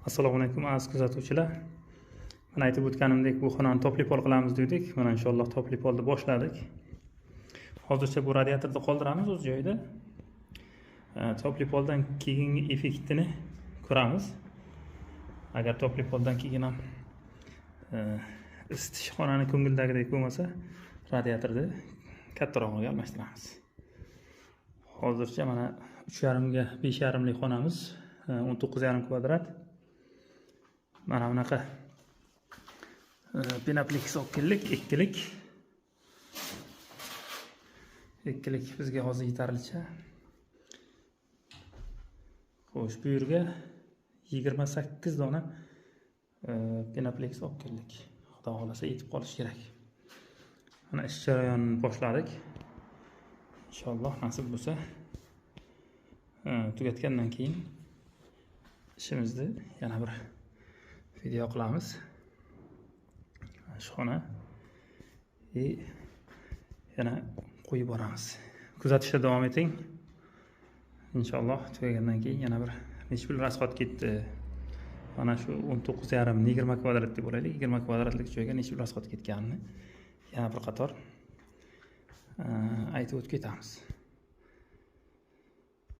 Assalomu alaykum aziz kuzatuvchilar. Mana aytib o'tganimdek bu xonani topli pol qilamiz dedik. Mana inshaalloh topli polni boshladik. Hozircha bu radiatorni qoldiramiz o'z joyida. Topli poldan keyingi effektini ko'ramiz. Agar topli poldan keyin ham isitish xonani ko'ngildagidek bo'lmasa, radiatorni kattarog'iga almashtiramiz. Hozircha mana 3,5 ga 5,5 lik xonamiz, 19,5 kvadrat. Mana bunaqa Pinaplex okillik, ikkilik bizga hozir yetarlicha. Xo'sh, bu yerga 28 dona Pinaplex okillik. Xudo xolasa yetib qolish kerak. Mana ish jarayonini boshladik. Inshaalloh nasib bo'lsa, tugatgandan keyin ishimizni yana bir video qilamiz. Shxona yana qo'yib boramiz. Kuzatishda davom eting. Inshaalloh tugagandan keyin yana bir necha pul rasxod ketdi. Mana shu 19,5 20 kvadrat deb bo'laylik. 20 kvadratlik joyga necha pul rasxod ketganini yana bir qator aytib o'tib ketamiz.